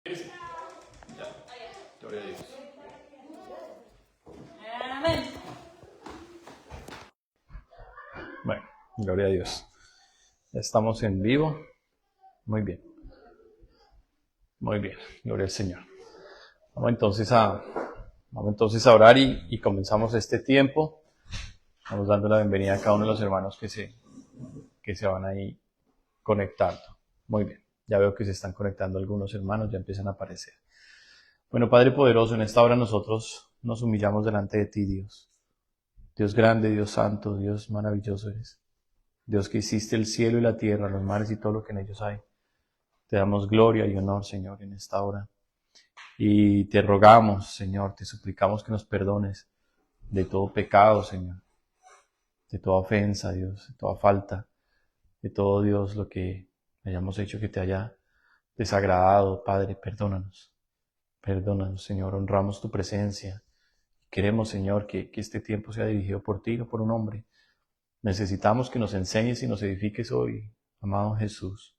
Ya. Gloria a Dios. Amén. Bueno, gloria a Dios. Ya estamos en vivo. Muy bien. Muy bien. Gloria al Señor. Vamos entonces a orar y comenzamos este tiempo. Vamos dando la bienvenida a cada uno de los hermanos que se van ahí conectando. Muy bien. Ya veo que se están conectando algunos hermanos, ya empiezan a aparecer. Bueno, Padre poderoso, en esta hora nosotros nos humillamos delante de ti, Dios. Dios grande, Dios santo, Dios maravilloso eres. Dios que hiciste el cielo y la tierra, los mares y todo lo que en ellos hay. Te damos gloria y honor, Señor, en esta hora. Y te rogamos, Señor, te suplicamos que nos perdones de todo pecado, Señor. De toda ofensa, Dios, de toda falta. De todo, Dios, lo que hayamos hecho que te haya desagradado, Padre, perdónanos. Perdónanos, Señor, honramos tu presencia. Queremos, Señor, que este tiempo sea dirigido por ti, no por un hombre. Necesitamos que nos enseñes y nos edifiques hoy, amado Jesús.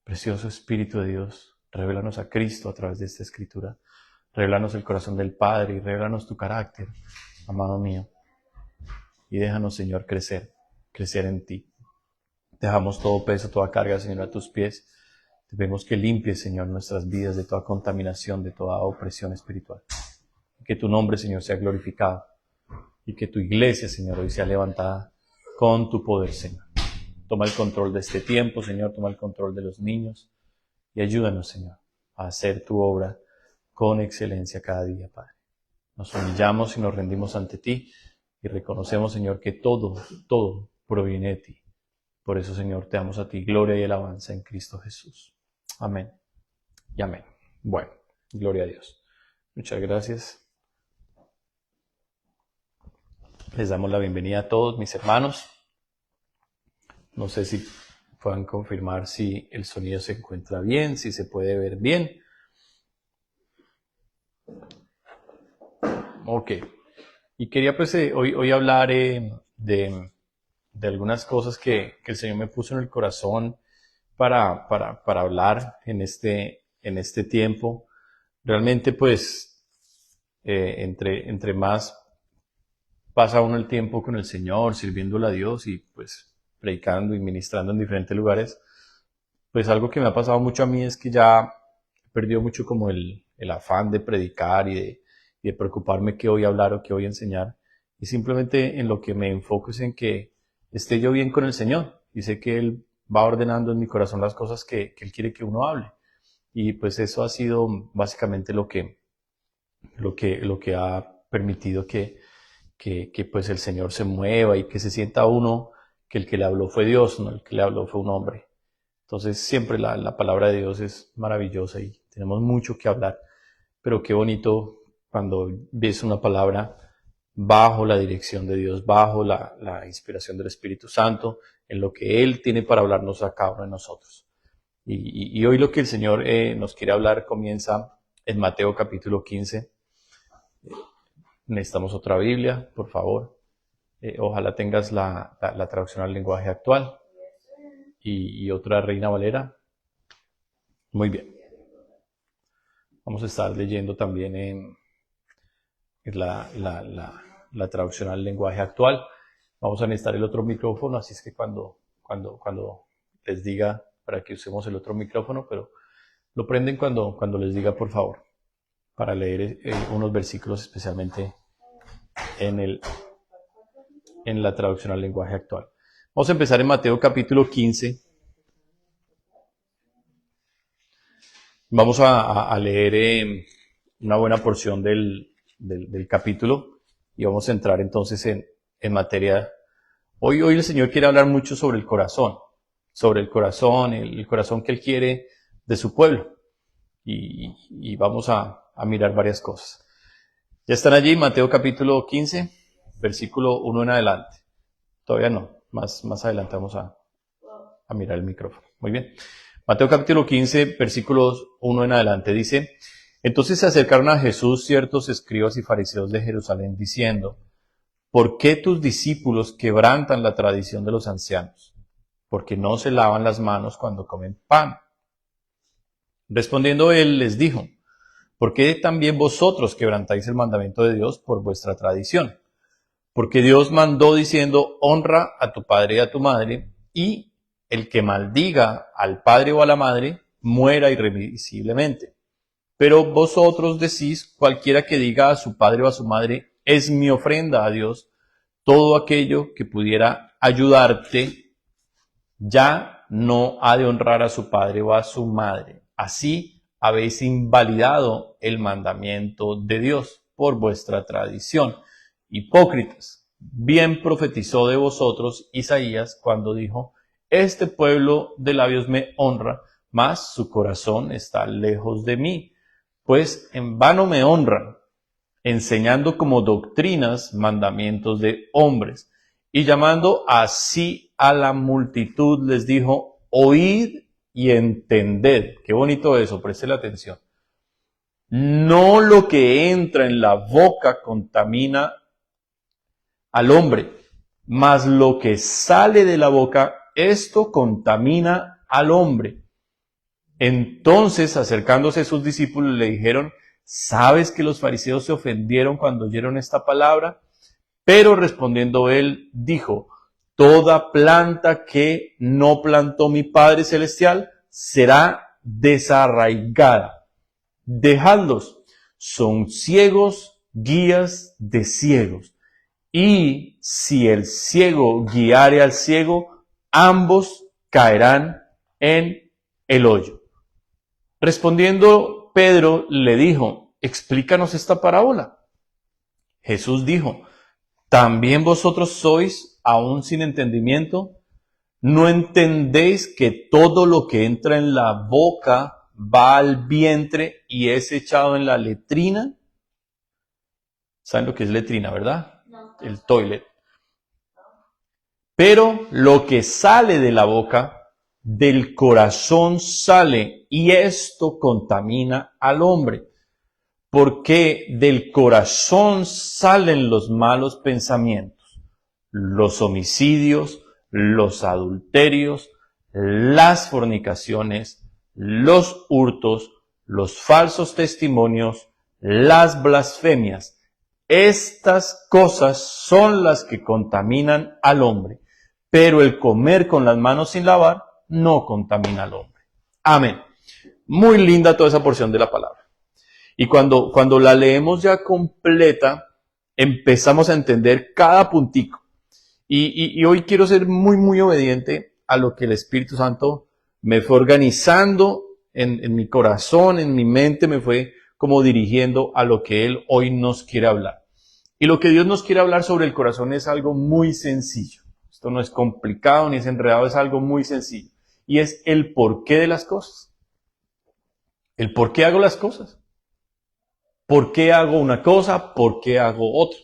Precioso Espíritu de Dios, revélanos a Cristo a través de esta escritura. Revélanos el corazón del Padre y revélanos tu carácter, amado mío. Y déjanos, Señor, crecer en ti. Dejamos todo peso, toda carga, Señor, a tus pies. Te pedimos que limpies, Señor, nuestras vidas de toda contaminación, de toda opresión espiritual. Que tu nombre, Señor, sea glorificado. Y que tu iglesia, Señor, hoy sea levantada con tu poder, Señor. Toma el control de este tiempo, Señor. Toma el control de los niños. Y ayúdanos, Señor, a hacer tu obra con excelencia cada día, Padre. Nos humillamos y nos rendimos ante ti. Y reconocemos, Señor, que todo proviene de ti. Por eso, Señor, te damos a ti gloria y alabanza en Cristo Jesús. Amén y amén. Bueno, gloria a Dios. Muchas gracias. Les damos la bienvenida a todos mis hermanos. No sé si puedan confirmar si el sonido se encuentra bien, si se puede ver bien. Ok. Y quería pues hoy hablar de algunas cosas que el Señor me puso en el corazón para hablar en este tiempo. Realmente pues entre más pasa uno el tiempo con el Señor, sirviéndole a Dios y pues predicando y ministrando en diferentes lugares, pues algo que me ha pasado mucho a mí es que ya he perdido mucho como el afán de predicar y de preocuparme qué voy a hablar o qué voy a enseñar. Y simplemente en lo que me enfoco es en que esté yo bien con el Señor. Y sé que Él va ordenando en mi corazón las cosas que Él quiere que uno hable. Y pues eso ha sido básicamente lo que ha permitido que pues el Señor se mueva y que se sienta uno que el que le habló fue Dios, no el que le habló fue un hombre. Entonces siempre la palabra de Dios es maravillosa y tenemos mucho que hablar, pero qué bonito cuando ves una palabra bajo la dirección de Dios, bajo la inspiración del Espíritu Santo, en lo que Él tiene para hablarnos a cada uno de nosotros. Y hoy lo que el Señor nos quiere hablar comienza en Mateo capítulo 15. Necesitamos otra Biblia, por favor. Ojalá tengas la traducción al lenguaje actual y otra Reina Valera. Muy bien. Vamos a estar leyendo también en la traducción al lenguaje actual. Vamos a necesitar el otro micrófono, así es que cuando les diga para que usemos el otro micrófono, pero lo prenden cuando les diga, por favor, para leer unos versículos especialmente en la traducción al lenguaje actual. Vamos a empezar en Mateo capítulo 15. Vamos a leer una buena porción del capítulo y vamos a entrar entonces en materia. Hoy el Señor quiere hablar mucho sobre el corazón, el corazón que Él quiere de su pueblo. Y vamos a mirar varias cosas. Ya están allí, Mateo capítulo 15, versículo 1 en adelante. Todavía no, más adelante vamos a mirar el micrófono. Muy bien. Mateo capítulo 15, versículos 1 en adelante dice: Entonces se acercaron a Jesús ciertos escribas y fariseos de Jerusalén diciendo: ¿Por qué tus discípulos quebrantan la tradición de los ancianos? Porque no se lavan las manos cuando comen pan. Respondiendo él les dijo, ¿por qué también vosotros quebrantáis el mandamiento de Dios por vuestra tradición? Porque Dios mandó diciendo, honra a tu padre y a tu madre, y el que maldiga al padre o a la madre, muera irremisiblemente. Pero vosotros decís, cualquiera que diga a su padre o a su madre, es mi ofrenda a Dios, todo aquello que pudiera ayudarte, ya no ha de honrar a su padre o a su madre. Así habéis invalidado el mandamiento de Dios por vuestra tradición. Hipócritas, bien profetizó de vosotros Isaías cuando dijo, este pueblo de labios me honra, mas su corazón está lejos de mí, pues en vano me honran, enseñando como doctrinas mandamientos de hombres. Y llamando así a la multitud les dijo, oíd y entended. Qué bonito eso, préstele atención. No lo que entra en la boca contamina al hombre, mas lo que sale de la boca, esto contamina al hombre. Entonces, acercándose a sus discípulos, le dijeron, ¿sabes que los fariseos se ofendieron cuando oyeron esta palabra? Pero respondiendo él, dijo, toda planta que no plantó mi Padre Celestial será desarraigada. Dejadlos, son ciegos, guías de ciegos. Y si el ciego guiare al ciego, ambos caerán en el hoyo. Respondiendo Pedro le dijo, explícanos esta parábola. Jesús dijo, ¿también vosotros sois aún sin entendimiento? ¿No entendéis que todo lo que entra en la boca va al vientre y es echado en la letrina? ¿Saben lo que es letrina, verdad? No. El toilet. Pero lo que sale de la boca, del corazón sale, y esto contamina al hombre. Porque del corazón salen los malos pensamientos, los homicidios, los adulterios, las fornicaciones, los hurtos, los falsos testimonios, las blasfemias. Estas cosas son las que contaminan al hombre, pero el comer con las manos sin lavar no contamina al hombre. Amén. Muy linda toda esa porción de la palabra. Y cuando la leemos ya completa, empezamos a entender cada puntico. Y hoy quiero ser muy, muy obediente a lo que el Espíritu Santo me fue organizando en mi corazón, en mi mente, me fue como dirigiendo a lo que Él hoy nos quiere hablar. Y lo que Dios nos quiere hablar sobre el corazón es algo muy sencillo. Esto no es complicado ni es enredado, es algo muy sencillo. Y es el porqué de las cosas. El por qué hago las cosas. ¿Por qué hago una cosa? ¿Por qué hago otra?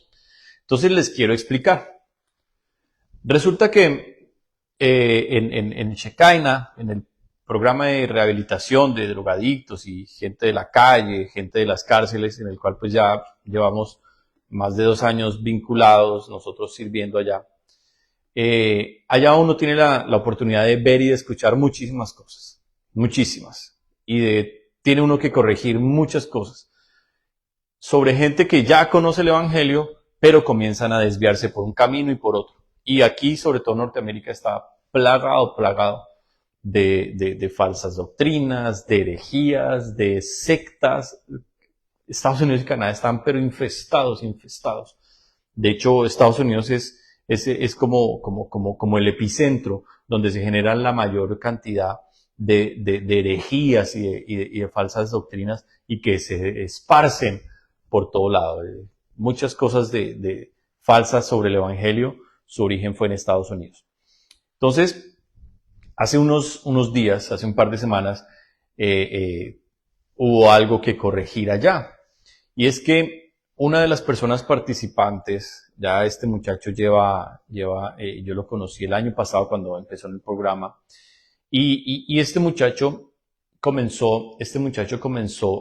Entonces les quiero explicar. Resulta que en Shekinah, en el programa de rehabilitación de drogadictos y gente de la calle, gente de las cárceles, en el cual pues ya llevamos más de 2 años vinculados, nosotros sirviendo allá. Allá uno tiene la oportunidad de ver y de escuchar muchísimas cosas, muchísimas. Y tiene uno que corregir muchas cosas sobre gente que ya conoce el Evangelio, pero comienzan a desviarse por un camino y por otro. Y aquí, sobre todo Norteamérica, está plagado de falsas doctrinas, de herejías, de sectas. Estados Unidos y Canadá están pero infestados. De hecho, Estados Unidos es como el epicentro donde se generan la mayor cantidad de herejías y de falsas doctrinas y que se esparcen por todo lado. Muchas cosas de falsas sobre el Evangelio, su origen fue en Estados Unidos. Entonces, hace unos días, hace un par de semanas, hubo algo que corregir allá. Y es que una de las personas participantes, ya este muchacho yo lo conocí el año pasado cuando empezó en el programa, y este muchacho comenzó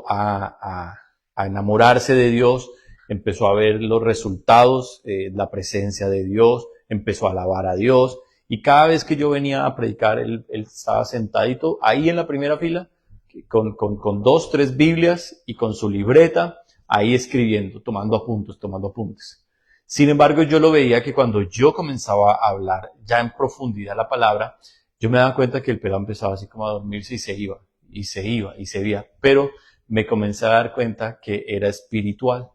a enamorarse de Dios, empezó a ver los resultados, la presencia de Dios, empezó a alabar a Dios, y cada vez que yo venía a predicar, él estaba sentadito ahí en la primera fila, con 2, 3 Biblias y con su libreta, ahí escribiendo, tomando apuntes. Sin embargo, yo lo veía que cuando yo comenzaba a hablar ya en profundidad la palabra, yo me daba cuenta que el pelado empezaba así como a dormirse y se iba, y se iba. Pero me comencé a dar cuenta que era espiritual.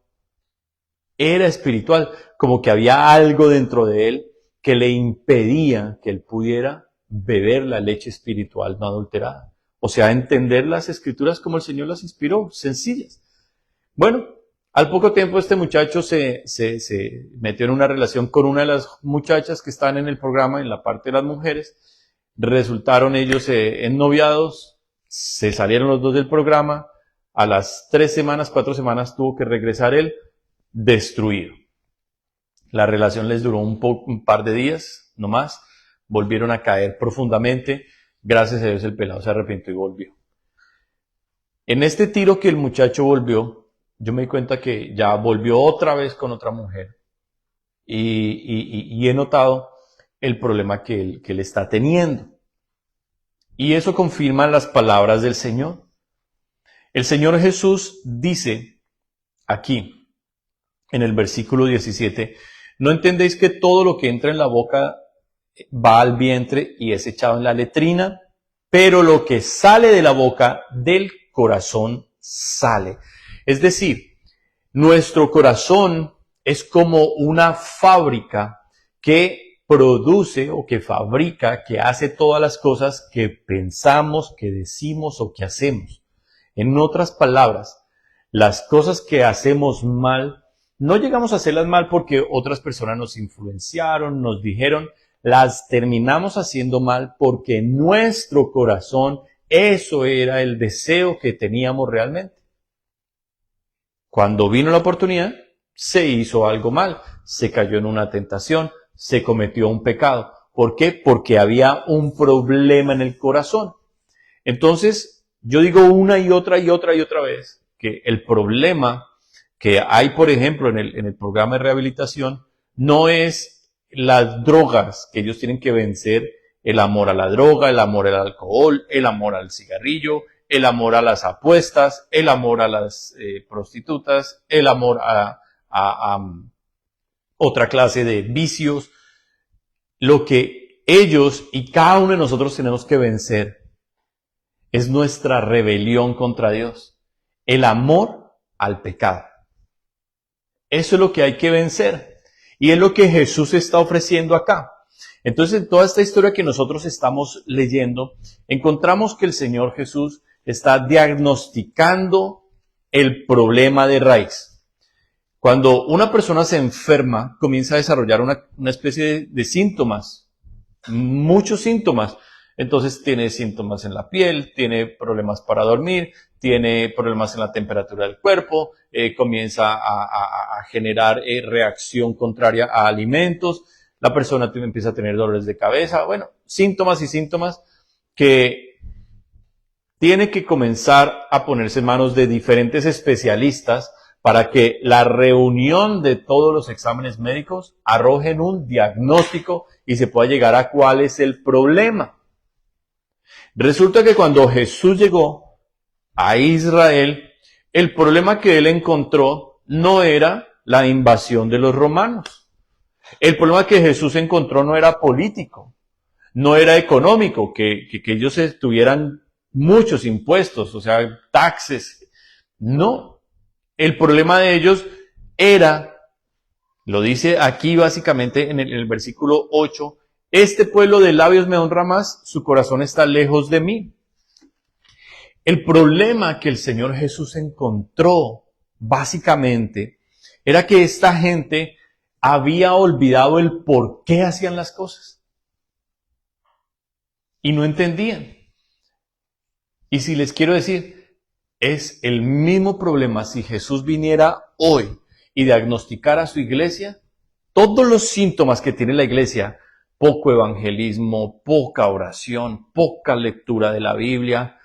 Era espiritual, como que había algo dentro de él que le impedía que él pudiera beber la leche espiritual no adulterada. O sea, entender las escrituras como el Señor las inspiró, sencillas. Bueno, al poco tiempo este muchacho se metió en una relación con una de las muchachas que están en el programa, en la parte de las mujeres. Resultaron ellos ennoviados, se salieron los dos del programa. A las 3 semanas, 4 semanas tuvo que regresar él destruido. La relación les duró un par de días, no más. Volvieron a caer profundamente. Gracias a Dios el pelado se arrepintió y volvió. En este tiro que el muchacho volvió, yo me di cuenta que ya volvió otra vez con otra mujer. Y he notado el problema que él está teniendo. Y eso confirma las palabras del Señor. El Señor Jesús dice aquí, en el versículo 17, ¿no entendéis que todo lo que entra en la boca va al vientre y es echado en la letrina? Pero lo que sale de la boca, del corazón sale. Es decir, nuestro corazón es como una fábrica que produce o que fabrica, que hace todas las cosas que pensamos, que decimos o que hacemos. En otras palabras, las cosas que hacemos mal, no llegamos a hacerlas mal porque otras personas nos influenciaron, nos dijeron, las terminamos haciendo mal porque en nuestro corazón eso era el deseo que teníamos realmente. Cuando vino la oportunidad, se hizo algo mal, se cayó en una tentación, se cometió un pecado. ¿Por qué? Porque había un problema en el corazón. Entonces, yo digo una y otra vez que el problema que hay, por ejemplo, en el programa de rehabilitación, no es las drogas que ellos tienen que vencer, el amor a la droga, el amor al alcohol, el amor al cigarrillo, el amor a las apuestas, el amor a las prostitutas, el amor a otra clase de vicios. Lo que ellos y cada uno de nosotros tenemos que vencer es nuestra rebelión contra Dios, el amor al pecado. Eso es lo que hay que vencer. Y es lo que Jesús está ofreciendo acá. Entonces, en toda esta historia que nosotros estamos leyendo, encontramos que el Señor Jesús está diagnosticando el problema de raíz. Cuando una persona se enferma, comienza a desarrollar una especie de síntomas, muchos síntomas. Entonces tiene síntomas en la piel, tiene problemas para dormir, tiene problemas en la temperatura del cuerpo, comienza a generar reacción contraria a alimentos, la persona empieza a tener dolores de cabeza, bueno, síntomas y síntomas que tiene que comenzar a ponerse en manos de diferentes especialistas para que la reunión de todos los exámenes médicos arrojen un diagnóstico y se pueda llegar a cuál es el problema. Resulta que cuando Jesús llegó a Israel, el problema que él encontró no era la invasión de los romanos. El problema que Jesús encontró no era político, no era económico, que ellos tuvieran muchos impuestos, o sea, taxes. No. El problema de ellos era, lo dice aquí básicamente en el versículo 8, este pueblo de labios me honra más, su corazón está lejos de mí. El problema que el Señor Jesús encontró, básicamente, era que esta gente había olvidado el por qué hacían las cosas. Y no entendían. Y si les quiero decir, es el mismo problema si Jesús viniera hoy y diagnosticara a su iglesia, todos los síntomas que tiene la iglesia, poco evangelismo, poca oración, poca lectura de la Biblia,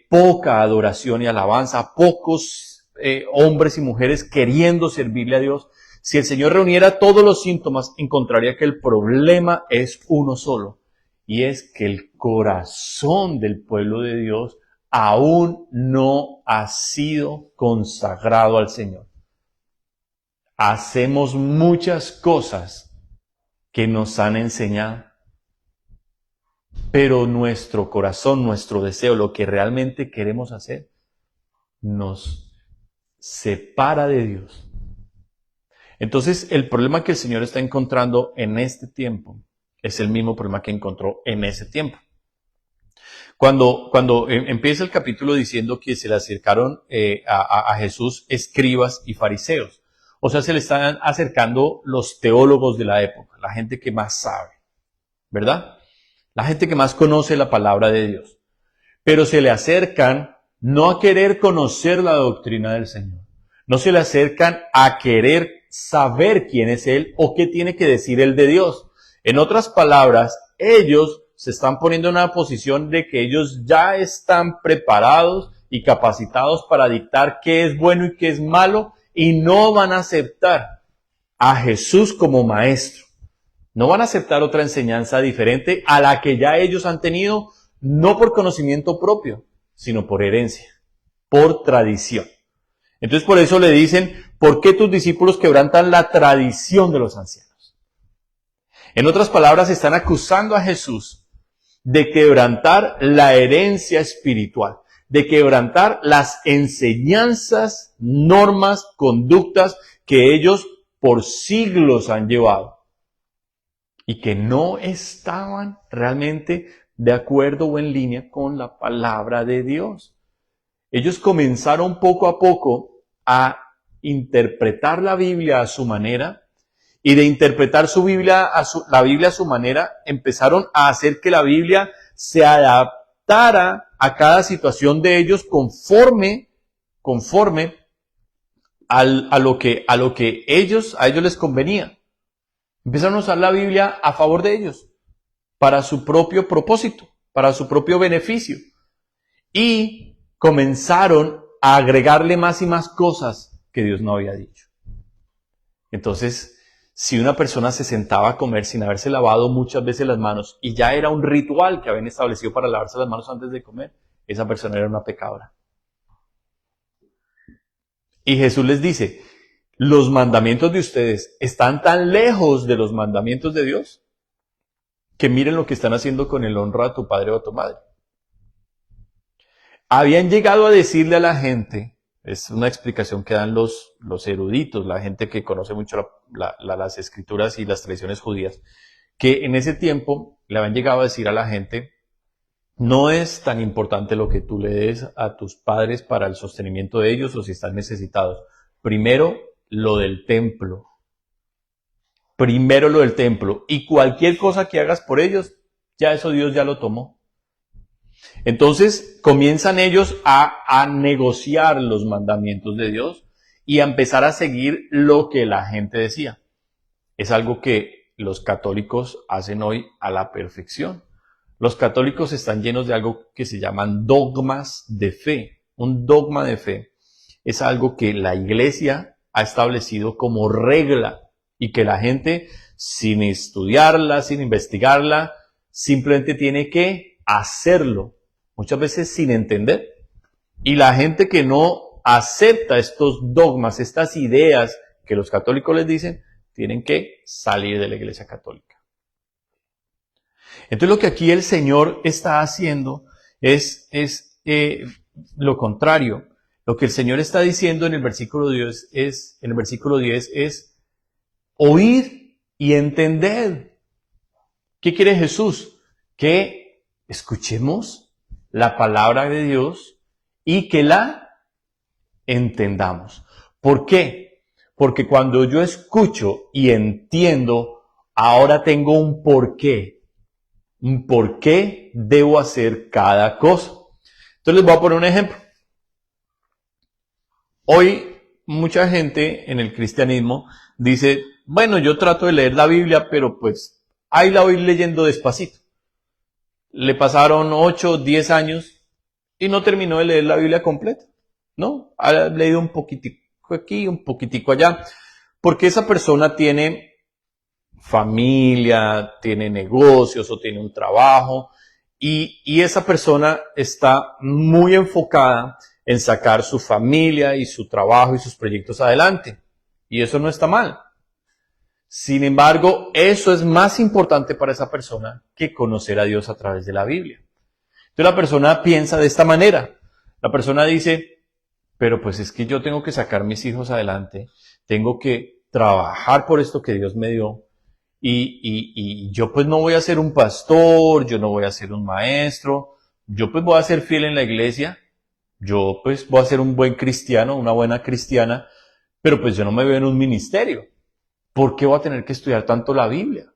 poca adoración y alabanza, pocos hombres y mujeres queriendo servirle a Dios. Si el Señor reuniera todos los síntomas, encontraría que el problema es uno solo, y es que el corazón del pueblo de Dios aún no ha sido consagrado al Señor. Hacemos muchas cosas que nos han enseñado, pero nuestro corazón, nuestro deseo, lo que realmente queremos hacer, nos separa de Dios. Entonces, el problema que el Señor está encontrando en este tiempo es el mismo problema que encontró en ese tiempo. Cuando empieza el capítulo diciendo que se le acercaron a Jesús escribas y fariseos, o sea, se le están acercando los teólogos de la época, la gente que más sabe, ¿verdad? La gente que más conoce la palabra de Dios. Pero se le acercan no a querer conocer la doctrina del Señor, no se le acercan a querer saber quién es Él o qué tiene que decir Él de Dios. En otras palabras, ellos se están poniendo en una posición de que ellos ya están preparados y capacitados para dictar qué es bueno y qué es malo, y no van a aceptar a Jesús como maestro. No van a aceptar otra enseñanza diferente a la que ya ellos han tenido, no por conocimiento propio, sino por herencia, por tradición. Entonces por eso le dicen, ¿por qué tus discípulos quebrantan la tradición de los ancianos? En otras palabras, están acusando a Jesús de quebrantar la herencia espiritual, de quebrantar las enseñanzas, normas, conductas que ellos por siglos han llevado y que no estaban realmente de acuerdo o en línea con la palabra de Dios. Ellos comenzaron poco a poco a interpretar la Biblia a su manera, y de interpretar la Biblia a su manera, empezaron a hacer que la Biblia se adaptara a cada situación de ellos conforme a lo que a ellos les convenía. Empezaron a usar la Biblia a favor de ellos, para su propio propósito, para su propio beneficio. Y comenzaron a agregarle más y más cosas que Dios no había dicho. Entonces, si una persona se sentaba a comer sin haberse lavado muchas veces las manos, y ya era un ritual que habían establecido para lavarse las manos antes de comer, esa persona era una pecadora. Y Jesús les dice, los mandamientos de ustedes están tan lejos de los mandamientos de Dios, que miren lo que están haciendo con el honra a tu padre o a tu madre. Habían llegado a decirle a la gente, es una explicación que dan los eruditos, la gente que conoce mucho las escrituras y las tradiciones judías, que en ese tiempo le habían llegado a decir a la gente, no es tan importante lo que tú le des a tus padres para el sostenimiento de ellos o si están necesitados. Primero lo del templo. Primero lo del templo. Y cualquier cosa que hagas por ellos, ya eso Dios ya lo tomó. Entonces comienzan ellos a negociar los mandamientos de Dios y a empezar a seguir lo que la gente decía. Es algo que los católicos hacen hoy a la perfección. Los católicos están llenos de algo que se llaman dogmas de fe. Un dogma de fe es algo que la Iglesia ha establecido como regla y que la gente, sin estudiarla, sin investigarla, simplemente tiene que hacerlo, muchas veces sin entender. Y la gente que no acepta estos dogmas, estas ideas que los católicos les dicen, tienen que salir de la Iglesia católica. Entonces lo que aquí el Señor está haciendo es lo contrario. Lo que el Señor está diciendo en el versículo 10 es oír y entender. ¿Qué quiere Jesús? Que escuchemos la palabra de Dios y que la entendamos. ¿Por qué? Porque cuando yo escucho y entiendo, ahora tengo un porqué. Un por qué debo hacer cada cosa. Entonces les voy a poner un ejemplo. Hoy mucha gente en el cristianismo dice, bueno, yo trato de leer la Biblia, pero pues ahí la voy leyendo despacito. Le pasaron 8, 10 años y no terminó de leer la Biblia completa, ¿no? Ha leído un poquitico aquí, un poquitico allá, porque esa persona tiene familia, tiene negocios o tiene un trabajo y esa persona está muy enfocada en sacar su familia y su trabajo y sus proyectos adelante. Y eso no está mal. Sin embargo, eso es más importante para esa persona que conocer a Dios a través de la Biblia. Entonces la persona piensa de esta manera. La persona dice, pero pues es que yo tengo que sacar mis hijos adelante, tengo que trabajar por esto que Dios me dio, y yo pues no voy a ser un pastor, yo no voy a ser un maestro, yo pues voy a ser fiel en la iglesia, yo pues voy a ser un buen cristiano, una buena cristiana, pero pues yo no me veo en un ministerio. ¿Por qué voy a tener que estudiar tanto la Biblia?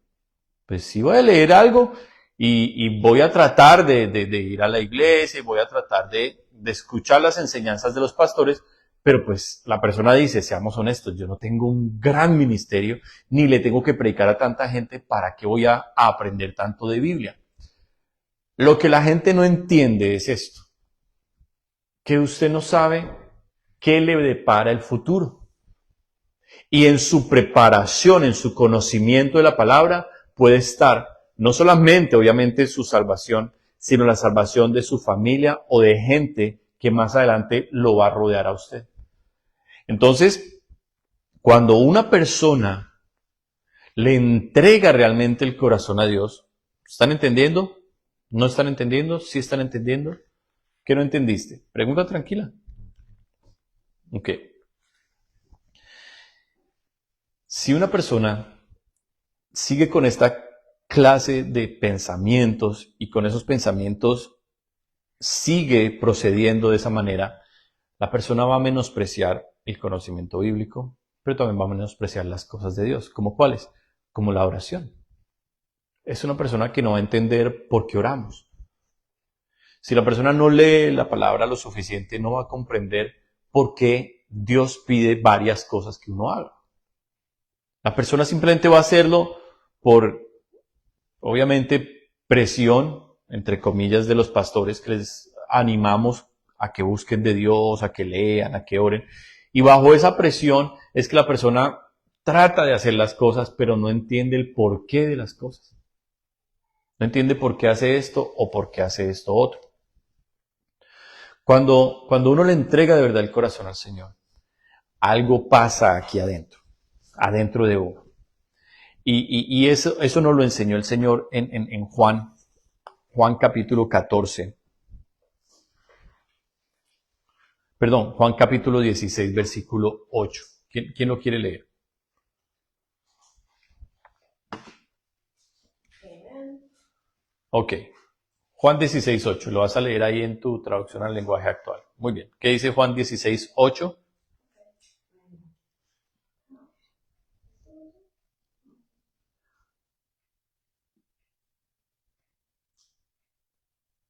Pues sí voy a leer algo y voy a tratar de ir a la iglesia, voy a tratar de escuchar las enseñanzas de los pastores, pero pues la persona dice, seamos honestos, yo no tengo un gran ministerio, ni le tengo que predicar a tanta gente, ¿para qué voy a aprender tanto de Biblia? Lo que la gente no entiende es esto, que usted no sabe qué le depara el futuro. Y en su preparación, en su conocimiento de la palabra, puede estar no solamente, obviamente, su salvación, sino la salvación de su familia o de gente que más adelante lo va a rodear a usted. Entonces, cuando una persona le entrega realmente el corazón a Dios, ¿están entendiendo? ¿No están entendiendo? ¿Sí están entendiendo? ¿Qué no entendiste? Pregunta tranquila. Ok. Si una persona sigue con esta clase de pensamientos y con esos pensamientos sigue procediendo de esa manera, la persona va a menospreciar el conocimiento bíblico, pero también va a menospreciar las cosas de Dios. ¿Como cuáles? Como la oración. Es una persona que no va a entender por qué oramos. Si la persona no lee la palabra lo suficiente, no va a comprender por qué Dios pide varias cosas que uno haga. La persona simplemente va a hacerlo por, obviamente, presión, entre comillas, de los pastores que les animamos a que busquen de Dios, a que lean, a que oren. Y bajo esa presión es que la persona trata de hacer las cosas, pero no entiende el porqué de las cosas. No entiende por qué hace esto o por qué hace esto otro. Cuando uno le entrega de verdad el corazón al Señor, algo pasa aquí adentro de uno. Y eso nos lo enseñó el Señor en Juan capítulo 14. Perdón, Juan capítulo 16, versículo 8. ¿Quién lo quiere leer? Ok. Juan 16, 8. Lo vas a leer ahí en tu traducción al lenguaje actual. Muy bien. ¿Qué dice Juan 16, 8?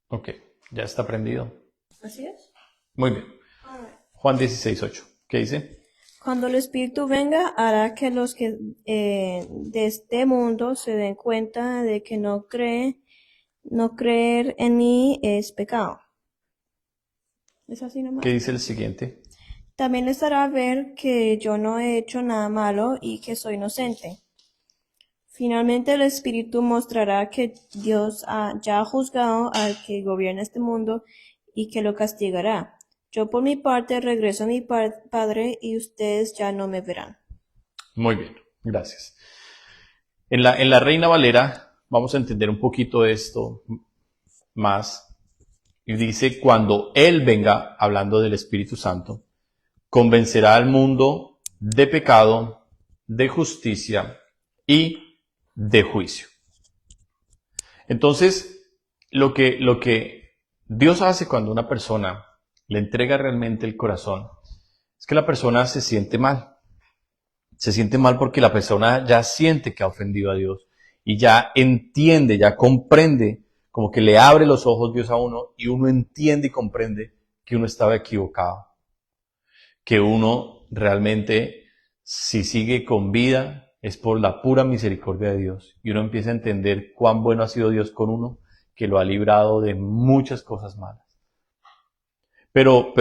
Ok. ¿Ya está aprendido? Así es. Muy bien. Juan 16, 8. ¿Qué dice? Cuando el Espíritu venga, hará que los que de este mundo se den cuenta de que no creer en mí es pecado. ¿Es así nomás? ¿Qué dice el siguiente? También les hará ver que yo no he hecho nada malo y que soy inocente. Finalmente el Espíritu mostrará que Dios ya ha juzgado al que gobierna este mundo y que lo castigará. Yo por mi parte regreso a mi Padre y ustedes ya no me verán. Muy bien, gracias. En la Reina Valera vamos a entender un poquito esto más. Y dice, cuando Él venga, hablando del Espíritu Santo, convencerá al mundo de pecado, de justicia y de juicio. Entonces, lo que Dios hace cuando una persona le entrega realmente el corazón, es que la persona se siente mal. Se siente mal porque la persona ya siente que ha ofendido a Dios y ya entiende, ya comprende, como que le abre los ojos Dios a uno y uno entiende y comprende que uno estaba equivocado. Que uno realmente, si sigue con vida, es por la pura misericordia de Dios. Y uno empieza a entender cuán bueno ha sido Dios con uno, que lo ha librado de muchas cosas malas. Pero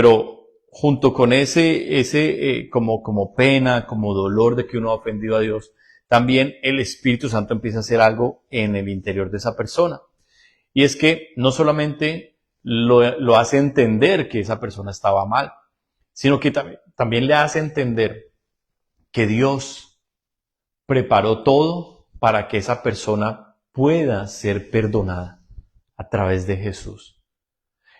junto con ese como pena, como dolor de que uno ha ofendido a Dios, también el Espíritu Santo empieza a hacer algo en el interior de esa persona. Y es que no solamente lo hace entender que esa persona estaba mal, sino que también le hace entender que Dios preparó todo para que esa persona pueda ser perdonada a través de Jesús.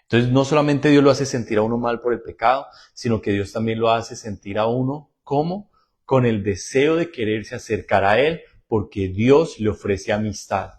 Entonces, no solamente Dios lo hace sentir a uno mal por el pecado, sino que Dios también lo hace sentir a uno como con el deseo de quererse acercar a Él, porque Dios le ofrece amistad.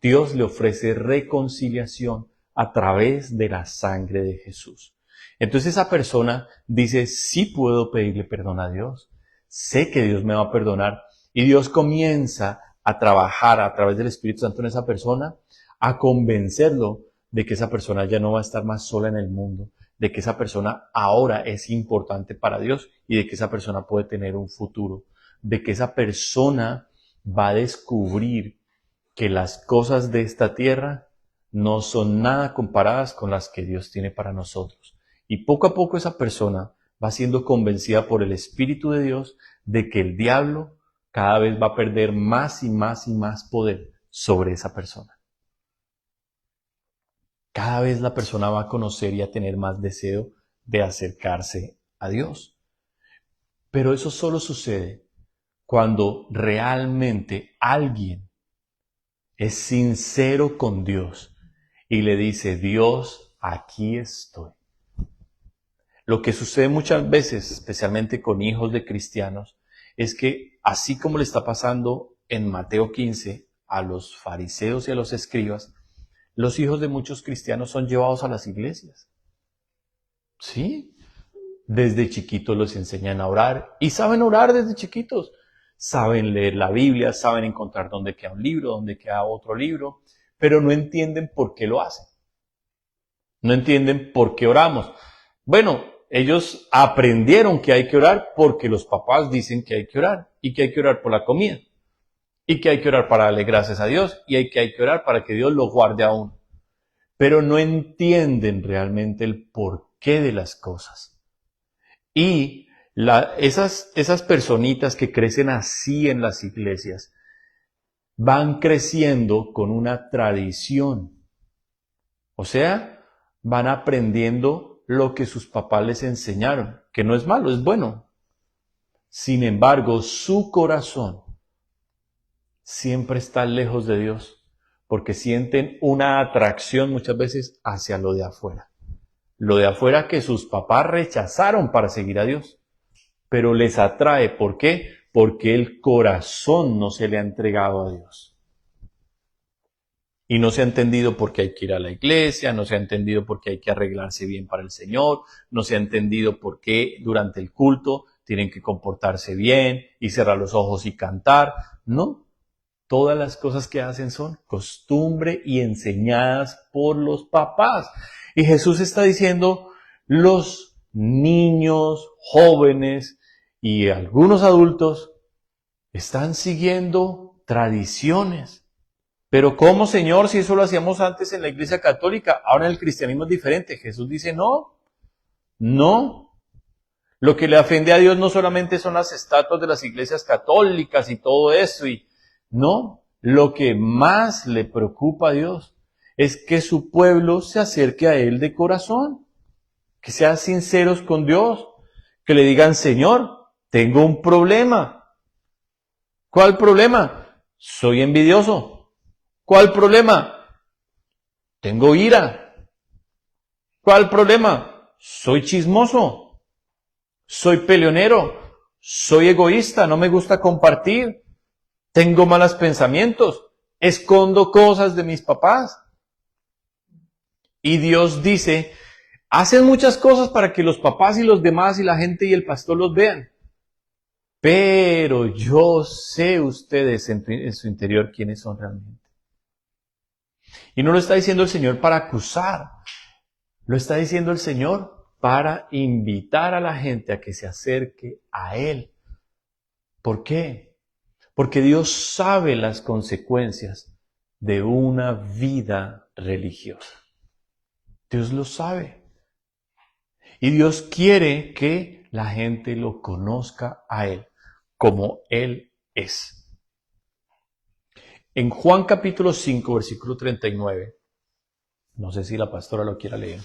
Dios le ofrece reconciliación a través de la sangre de Jesús. Entonces esa persona dice, sí puedo pedirle perdón a Dios, sé que Dios me va a perdonar, y Dios comienza a trabajar a través del Espíritu Santo en esa persona, a convencerlo de que esa persona ya no va a estar más sola en el mundo, de que esa persona ahora es importante para Dios y de que esa persona puede tener un futuro, de que esa persona va a descubrir que las cosas de esta tierra no son nada comparadas con las que Dios tiene para nosotros. Y poco a poco esa persona va siendo convencida por el Espíritu de Dios de que el diablo cada vez va a perder más y más y más poder sobre esa persona. Cada vez la persona va a conocer y a tener más deseo de acercarse a Dios. Pero eso solo sucede cuando realmente alguien es sincero con Dios y le dice, Dios, aquí estoy. Lo que sucede muchas veces, especialmente con hijos de cristianos, es que así como le está pasando en Mateo 15 a los fariseos y a los escribas, los hijos de muchos cristianos son llevados a las iglesias. ¿Sí? Desde chiquitos los enseñan a orar y saben orar desde chiquitos. Saben leer la Biblia, saben encontrar dónde queda un libro, dónde queda otro libro, pero no entienden por qué lo hacen. No entienden por qué oramos. Bueno, ellos aprendieron que hay que orar porque los papás dicen que hay que orar y que hay que orar por la comida y que hay que orar para darle gracias a Dios y que hay que orar para que Dios lo guarde a uno. Pero no entienden realmente el porqué de las cosas. Y esas personitas que crecen así en las iglesias van creciendo con una tradición. O sea, van aprendiendo lo que sus papás les enseñaron, que no es malo, es bueno. Sin embargo, su corazón siempre está lejos de Dios, porque sienten una atracción muchas veces hacia lo de afuera. Lo de afuera que sus papás rechazaron para seguir a Dios, pero les atrae. ¿Por qué? Porque el corazón no se le ha entregado a Dios. Y no se ha entendido por qué hay que ir a la iglesia, no se ha entendido por qué hay que arreglarse bien para el Señor, no se ha entendido por qué durante el culto tienen que comportarse bien y cerrar los ojos y cantar. No, todas las cosas que hacen son costumbre y enseñadas por los papás. Y Jesús está diciendo, los niños, jóvenes y algunos adultos están siguiendo tradiciones. Pero ¿cómo, Señor, si eso lo hacíamos antes en la Iglesia Católica? Ahora en el cristianismo es diferente. Jesús dice, no. Lo que le ofende a Dios no solamente son las estatuas de las iglesias católicas y todo eso. No, lo que más le preocupa a Dios es que su pueblo se acerque a Él de corazón. Que sean sinceros con Dios. Que le digan, Señor, tengo un problema. ¿Cuál problema? Soy envidioso. ¿Cuál problema? Tengo ira. ¿Cuál problema? Soy chismoso. Soy peleonero. Soy egoísta. No me gusta compartir. Tengo malos pensamientos. Escondo cosas de mis papás. Y Dios dice, hacen muchas cosas para que los papás y los demás y la gente y el pastor los vean. Pero yo sé ustedes en su interior quiénes son realmente. Y no lo está diciendo el Señor para acusar, lo está diciendo el Señor para invitar a la gente a que se acerque a Él. ¿Por qué? Porque Dios sabe las consecuencias de una vida religiosa. Dios lo sabe. Y Dios quiere que la gente lo conozca a Él como Él es. En Juan capítulo 5, versículo 39, No sé si la pastora lo quiera leer.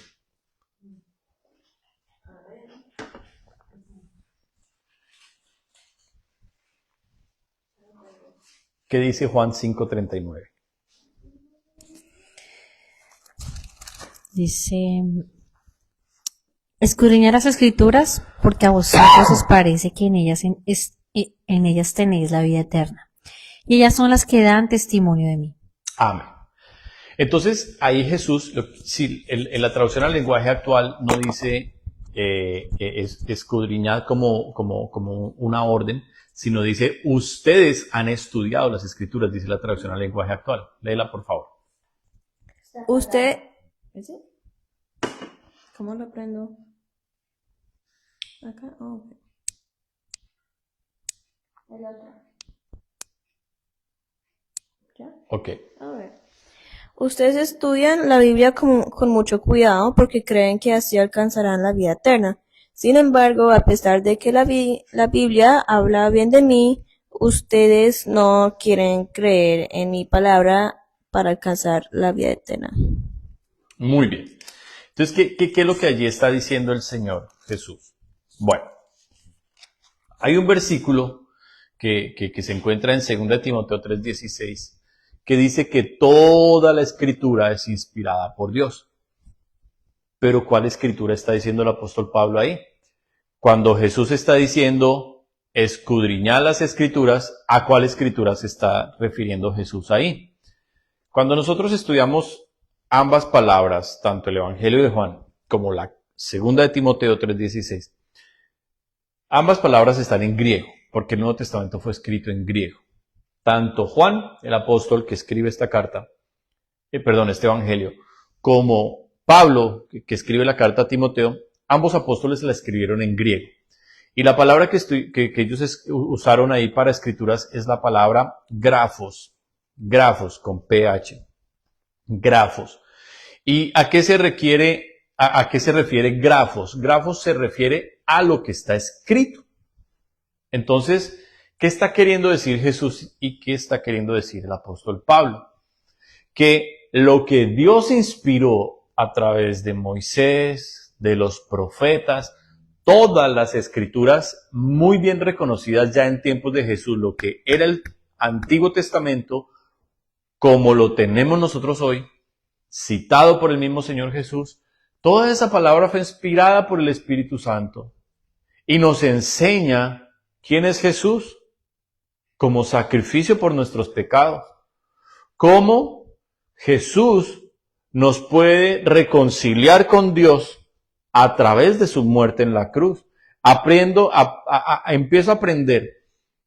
¿Qué dice Juan 5:39? Dice, escudriñad las escrituras, porque a vosotros os parece que en ellas tenéis la vida eterna. Y ellas son las que dan testimonio de mí. Amén. Entonces, ahí Jesús, si en la traducción al lenguaje actual no dice escudriñad como una orden, sino dice, ustedes han estudiado las escrituras, dice la traducción al lenguaje actual. Léela, por favor. Usted... ¿Ese? ¿Cómo lo prendo? Acá. Oh, ok. El otro. ¿Ya? Ok. A ver. Ustedes estudian la Biblia con mucho cuidado porque creen que así alcanzarán la vida eterna. Sin embargo, a pesar de que la Biblia habla bien de mí, ustedes no quieren creer en mi palabra para alcanzar la vida eterna. Muy bien. Entonces, ¿qué es lo que allí está diciendo el Señor Jesús? Bueno, hay un versículo que se encuentra en 2 Timoteo 3:16 que dice que toda la escritura es inspirada por Dios. Pero ¿cuál escritura está diciendo el apóstol Pablo ahí? Cuando Jesús está diciendo escudriñar las escrituras, ¿a cuál escritura se está refiriendo Jesús ahí? Cuando nosotros estudiamos ambas palabras, tanto el Evangelio de Juan como la 2 Timoteo 3:16, ambas palabras están en griego, porque el Nuevo Testamento fue escrito en griego. Tanto Juan, el apóstol que escribe esta carta, este Evangelio, como Pablo, que escribe la carta a Timoteo, ambos apóstoles la escribieron en griego. Y la palabra que ellos usaron ahí para escrituras es la palabra grafos, grafos con PH, grafos. ¿Y a qué se refiere grafos? Grafos se refiere a lo que está escrito. Entonces, ¿qué está queriendo decir Jesús y qué está queriendo decir el apóstol Pablo? Que lo que Dios inspiró a través de Moisés, de los profetas, todas las escrituras muy bien reconocidas ya en tiempos de Jesús, lo que era el Antiguo Testamento, como lo tenemos nosotros hoy, citado por el mismo Señor Jesús, toda esa palabra fue inspirada por el Espíritu Santo y nos enseña quién es Jesús como sacrificio por nuestros pecados, cómo Jesús nos puede reconciliar con Dios a través de su muerte en la cruz. Empiezo a aprender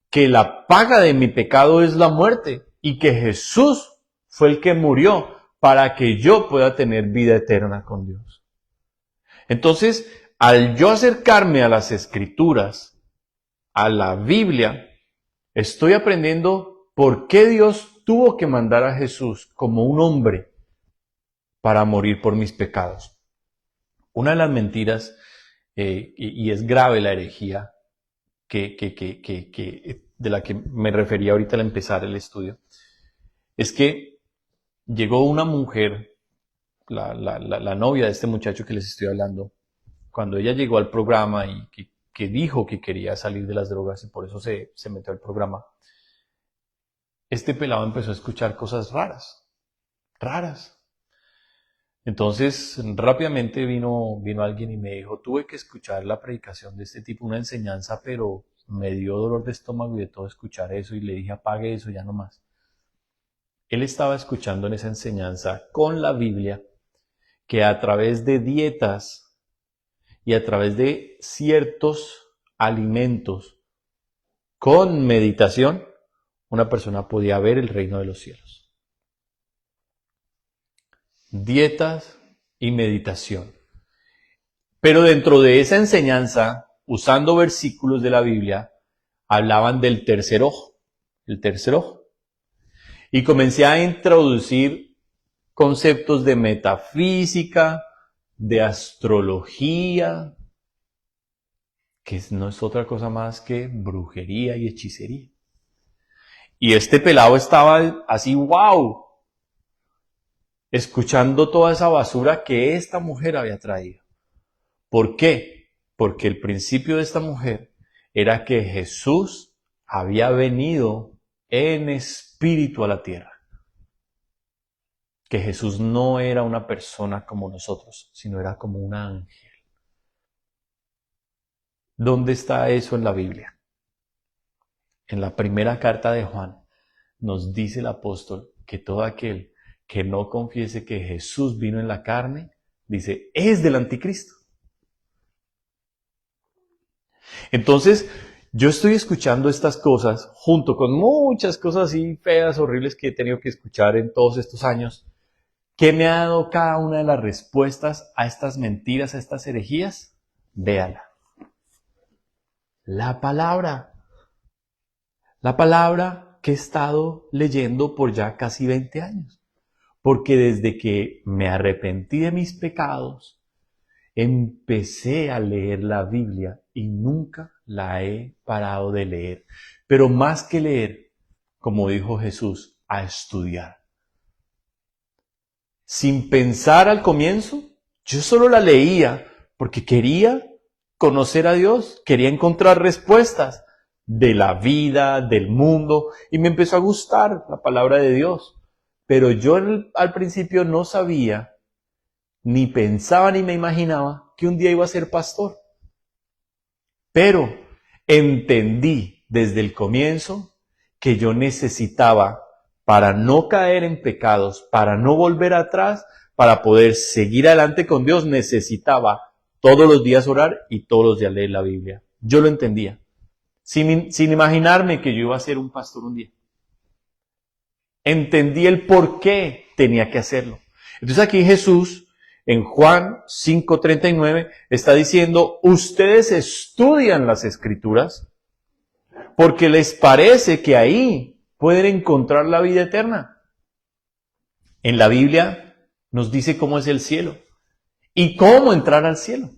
que la paga de mi pecado es la muerte y que Jesús fue el que murió para que yo pueda tener vida eterna con Dios. Entonces, al yo acercarme a las Escrituras, a la Biblia, estoy aprendiendo por qué Dios tuvo que mandar a Jesús como un hombre para morir por mis pecados. Una de las mentiras, y es grave la herejía, de la que me refería ahorita al empezar el estudio, es que llegó una mujer, la novia de este muchacho que les estoy hablando, cuando ella llegó al programa y que dijo que quería salir de las drogas y por eso se metió al programa, este pelado empezó a escuchar cosas raras. Entonces, rápidamente vino alguien y me dijo, tuve que escuchar la predicación de este tipo, una enseñanza, pero me dio dolor de estómago y de todo escuchar eso, y le dije, apague eso, ya no más. Él estaba escuchando en esa enseñanza con la Biblia que a través de dietas y a través de ciertos alimentos con meditación, una persona podía ver el reino de los cielos. Dietas y meditación. Pero dentro de esa enseñanza, usando versículos de la Biblia, hablaban del tercer ojo, el tercer ojo. Y comencé a introducir conceptos de metafísica, de astrología, que no es otra cosa más que brujería y hechicería. Y este pelado estaba así, wow. escuchando toda esa basura que esta mujer había traído. ¿Por qué? Porque el principio de esta mujer era que Jesús había venido en espíritu a la tierra. Que Jesús no era una persona como nosotros, sino era como un ángel. ¿Dónde está eso en la Biblia? En la primera carta de Juan nos dice el apóstol que todo aquel que no confiese que Jesús vino en la carne, dice, es del anticristo. Entonces, yo estoy escuchando estas cosas junto con muchas cosas así feas, horribles que he tenido que escuchar en todos estos años. ¿Qué me ha dado cada una de las respuestas a estas mentiras, a estas herejías? Véala. La palabra que he estado leyendo por ya casi 20 años. Porque desde que me arrepentí de mis pecados, empecé a leer la Biblia y nunca la he parado de leer. Pero más que leer, como dijo Jesús, a estudiar. Sin pensar al comienzo, yo solo la leía porque quería conocer a Dios, quería encontrar respuestas de la vida, del mundo, y me empezó a gustar la palabra de Dios. Pero yo al principio no sabía, ni pensaba, ni me imaginaba que un día iba a ser pastor. Pero entendí desde el comienzo que yo necesitaba, para no caer en pecados, para no volver atrás, para poder seguir adelante con Dios, necesitaba todos los días orar y todos los días leer la Biblia. Yo lo entendía, sin imaginarme que yo iba a ser un pastor un día. Entendí el por qué tenía que hacerlo. Entonces aquí Jesús, en Juan 5:39, está diciendo, ustedes estudian las Escrituras porque les parece que ahí pueden encontrar la vida eterna. En la Biblia nos dice cómo es el cielo y cómo entrar al cielo.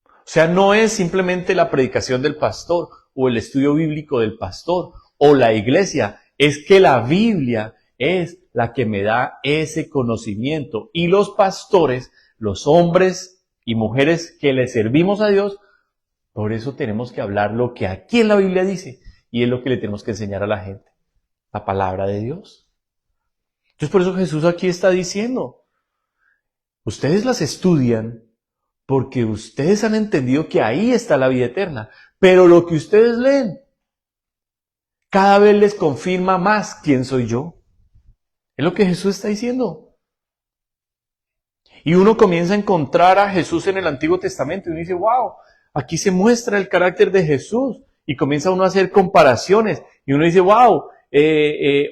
O sea, no es simplemente la predicación del pastor o el estudio bíblico del pastor o la iglesia, es que la Biblia es la que me da ese conocimiento. Y los pastores, los hombres y mujeres que le servimos a Dios, por eso tenemos que hablar lo que aquí en la Biblia dice. Y es lo que le tenemos que enseñar a la gente. La palabra de Dios. Entonces por eso Jesús aquí está diciendo, ustedes las estudian porque ustedes han entendido que ahí está la vida eterna. Pero lo que ustedes leen, cada vez les confirma más quién soy yo. Es lo que Jesús está diciendo. Y uno comienza a encontrar a Jesús en el Antiguo Testamento y uno dice, wow, aquí se muestra el carácter de Jesús. Y comienza uno a hacer comparaciones. Y uno dice, wow,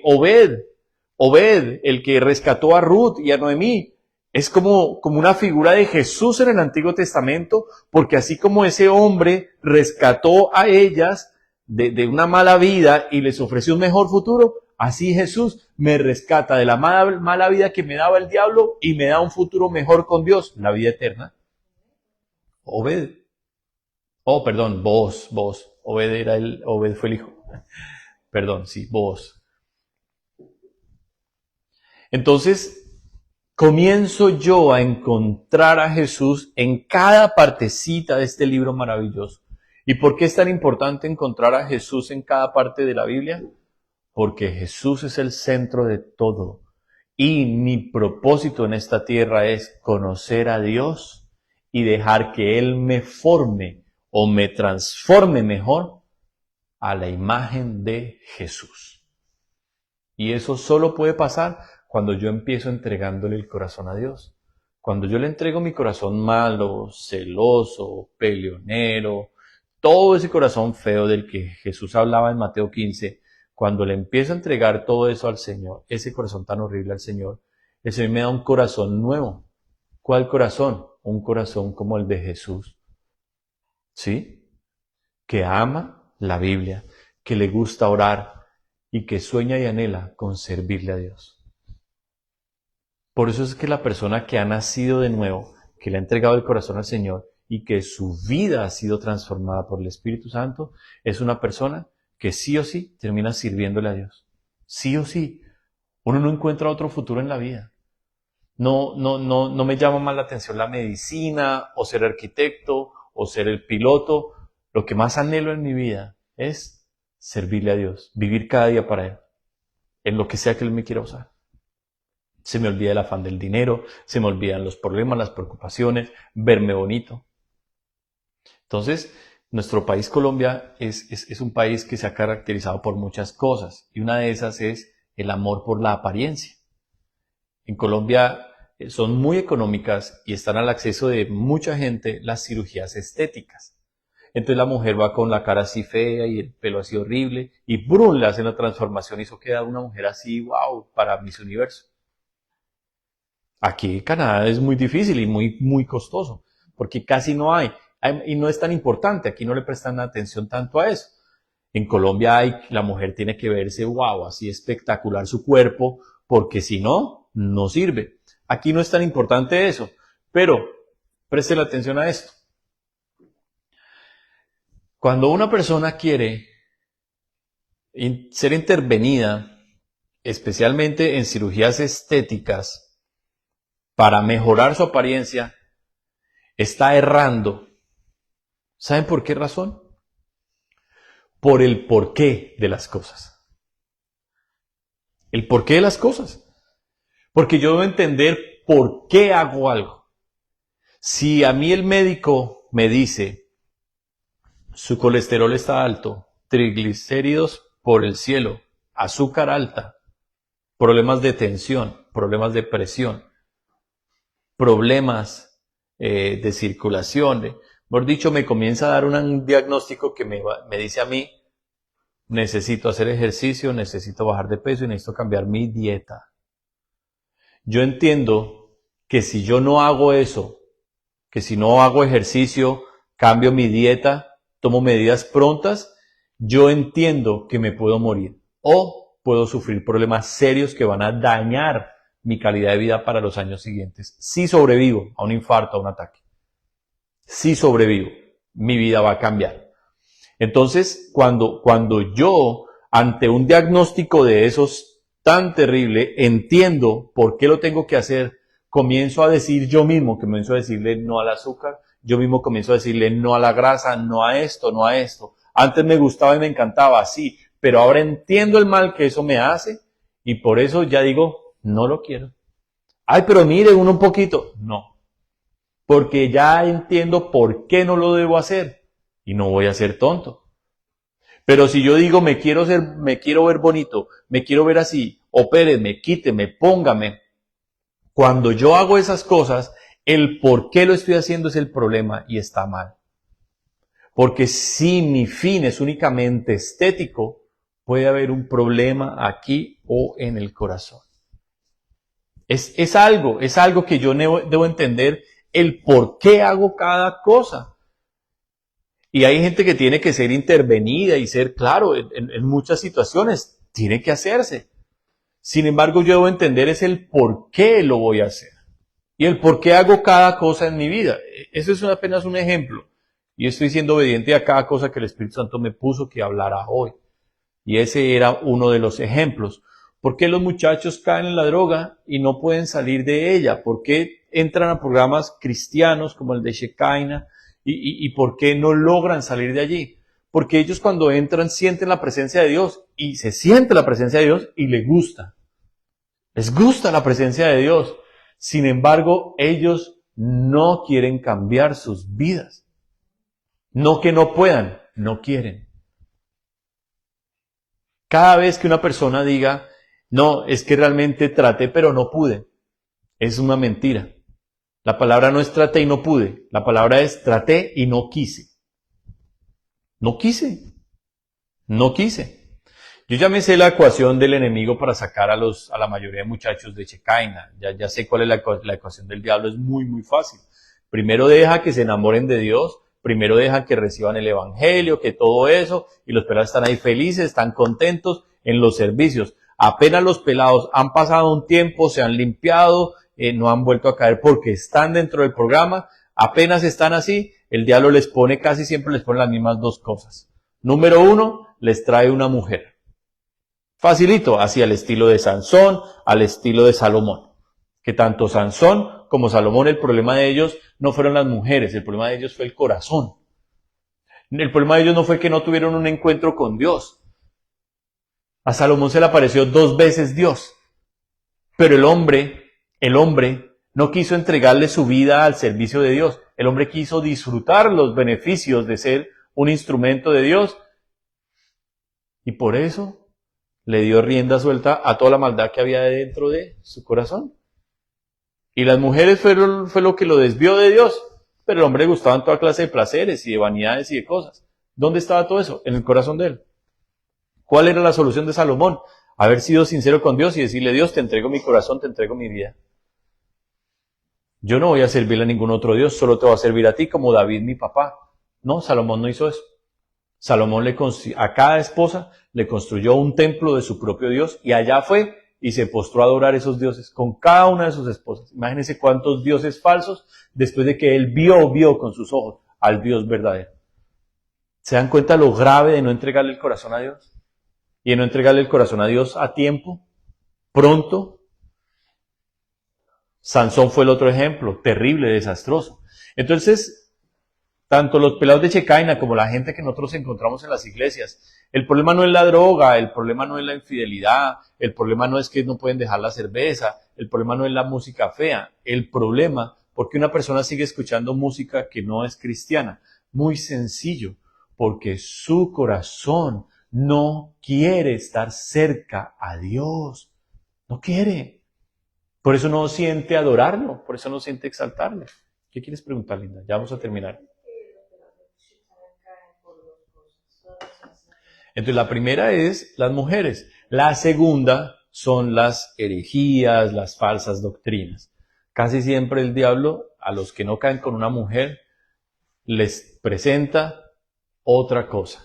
Obed, el que rescató a Ruth y a Noemí, es como una figura de Jesús en el Antiguo Testamento, porque así como ese hombre rescató a ellas de una mala vida y les ofreció un mejor futuro, así Jesús me rescata de la mala vida que me daba el diablo y me da un futuro mejor con Dios, la vida eterna. Obed. Oh, perdón, Booz. Obed fue el hijo. Perdón, sí, Booz. Entonces, comienzo yo a encontrar a Jesús en cada partecita de este libro maravilloso. ¿Y por qué es tan importante encontrar a Jesús en cada parte de la Biblia? Porque Jesús es el centro de todo. Y mi propósito en esta tierra es conocer a Dios y dejar que Él me forme o me transforme mejor a la imagen de Jesús. Y eso solo puede pasar cuando yo empiezo entregándole el corazón a Dios. Cuando yo le entrego mi corazón malo, celoso, peleonero, todo ese corazón feo del que Jesús hablaba en Mateo 15, cuando le empiezo a entregar todo eso al Señor, ese corazón tan horrible al Señor, el Señor me da un corazón nuevo. ¿Cuál corazón? Un corazón como el de Jesús. ¿Sí? Que ama la Biblia, que le gusta orar y que sueña y anhela con servirle a Dios. Por eso es que la persona que ha nacido de nuevo, que le ha entregado el corazón al Señor y que su vida ha sido transformada por el Espíritu Santo, es una persona que sí o sí termina sirviéndole a Dios. Sí o sí. Uno no encuentra otro futuro en la vida. No me llama más la atención la medicina, o ser arquitecto, o ser el piloto. Lo que más anhelo en mi vida es servirle a Dios, vivir cada día para Él, en lo que sea que Él me quiera usar. Se me olvida el afán del dinero, se me olvidan los problemas, las preocupaciones, verme bonito. Entonces, nuestro país Colombia es un país que se ha caracterizado por muchas cosas, y una de esas es el amor por la apariencia. En Colombia son muy económicas y están al acceso de mucha gente las cirugías estéticas. Entonces la mujer va con la cara así fea y el pelo así horrible y ¡brum! Le hacen la transformación y eso queda una mujer así, wow, para Miss Universo. Aquí en Canadá es muy difícil y muy costoso, porque casi no hay, y no es tan importante, aquí no le prestan atención tanto a eso. En Colombia la mujer tiene que verse, wow, así espectacular su cuerpo, porque si no, no sirve. Aquí no es tan importante eso, pero presten atención a esto. Cuando una persona quiere ser intervenida, especialmente en cirugías estéticas, para mejorar su apariencia, está errando. ¿Saben por qué razón? Por el porqué de las cosas. El porqué de las cosas. Porque yo debo entender por qué hago algo. Si a mí el médico me dice, su colesterol está alto, triglicéridos por el cielo, azúcar alta, problemas de tensión, problemas de presión, problemas de circulación, por dicho, me comienza a dar un diagnóstico que me dice a mí, necesito hacer ejercicio, necesito bajar de peso y necesito cambiar mi dieta. Yo entiendo que si yo no hago eso, que si no hago ejercicio, cambio mi dieta, tomo medidas prontas, yo entiendo que me puedo morir o puedo sufrir problemas serios que van a dañar mi calidad de vida para los años siguientes. Si sobrevivo a un infarto, a un ataque, si sobrevivo, mi vida va a cambiar. Entonces, cuando yo, ante un diagnóstico de esos tan terrible, entiendo por qué lo tengo que hacer, comienzo a decir yo mismo, comienzo a decirle no al azúcar, yo mismo comienzo a decirle no a la grasa, no a esto, no a esto. Antes me gustaba y me encantaba, sí, pero ahora entiendo el mal que eso me hace y por eso ya digo, no lo quiero. Ay, pero mire, uno un poquito. No, porque ya entiendo por qué no lo debo hacer y no voy a ser tonto. Pero si yo digo, me quiero ver bonito, me quiero ver así, opéreme, quíteme, póngame. Cuando yo hago esas cosas, el por qué lo estoy haciendo es el problema y está mal. Porque si mi fin es únicamente estético, puede haber un problema aquí o en el corazón. Es algo que yo debo entender el por qué hago cada cosa. Y hay gente que tiene que ser intervenida y ser claro en muchas situaciones. Tiene que hacerse. Sin embargo, yo debo entender es el por qué lo voy a hacer. Y el por qué hago cada cosa en mi vida. Eso es apenas un ejemplo. Y estoy siendo obediente a cada cosa que el Espíritu Santo me puso que hablara hoy. Y ese era uno de los ejemplos. ¿Por qué los muchachos caen en la droga y no pueden salir de ella? ¿Por qué entran a programas cristianos como el de Shekinah? ¿Y por qué no logran salir de allí? Porque ellos cuando entran sienten la presencia de Dios y se siente la presencia de Dios y les gusta. Les gusta la presencia de Dios. Sin embargo, ellos no quieren cambiar sus vidas. No que no puedan, no quieren. Cada vez que una persona diga, no, es que realmente traté pero no pude, es una mentira. La palabra no es traté y no pude, la palabra es traté y no quise. No quise. Yo ya me sé la ecuación del enemigo para sacar a la mayoría de muchachos de Shekinah. Ya sé cuál es la ecuación del diablo, es muy fácil. Primero deja que se enamoren de Dios, primero deja que reciban el evangelio, que todo eso, y los pelados están ahí felices, están contentos en los servicios. Apenas los pelados han pasado un tiempo, se han limpiado, no han vuelto a caer porque están dentro del programa, apenas están así, el diablo casi siempre les pone las mismas dos cosas. Número 1, les trae una mujer. Facilito, hacia el estilo de Sansón, al estilo de Salomón. Que tanto Sansón como Salomón, el problema de ellos no fueron las mujeres, el problema de ellos fue el corazón. El problema de ellos no fue que no tuvieron un encuentro con Dios. A Salomón se le apareció 2 veces Dios. Pero el hombre no quiso entregarle su vida al servicio de Dios. El hombre quiso disfrutar los beneficios de ser un instrumento de Dios. Y por eso le dio rienda suelta a toda la maldad que había dentro de su corazón. Y las mujeres fue lo que lo desvió de Dios. Pero al hombre le gustaban toda clase de placeres y de vanidades y de cosas. ¿Dónde estaba todo eso? En el corazón de él. ¿Cuál era la solución de Salomón? Haber sido sincero con Dios y decirle: Dios, te entrego mi corazón, te entrego mi vida. Yo no voy a servirle a ningún otro Dios, solo te voy a servir a ti como David, mi papá. No, Salomón no hizo eso. Salomón a cada esposa le construyó un templo de su propio Dios y allá fue y se postró a adorar esos dioses con cada una de sus esposas. Imagínense cuántos dioses falsos después de que él vio con sus ojos al Dios verdadero. ¿Se dan cuenta lo grave de no entregarle el corazón a Dios? Y de no entregarle el corazón a Dios a tiempo, pronto. Sansón fue el otro ejemplo, terrible, desastroso. Entonces, tanto los pelados de Checaina como la gente que nosotros encontramos en las iglesias, el problema no es la droga, el problema no es la infidelidad, el problema no es que no pueden dejar la cerveza, el problema no es la música fea, el problema, porque una persona sigue escuchando música que no es cristiana, muy sencillo, porque su corazón no quiere estar cerca a Dios, no quiere. Por eso no siente adorarlo, por eso no siente exaltarlo. ¿Qué quieres preguntar, Linda? Ya vamos a terminar. Entonces la primera es las mujeres. La segunda son las herejías, las falsas doctrinas. Casi siempre el diablo, a los que no caen con una mujer, les presenta otra cosa.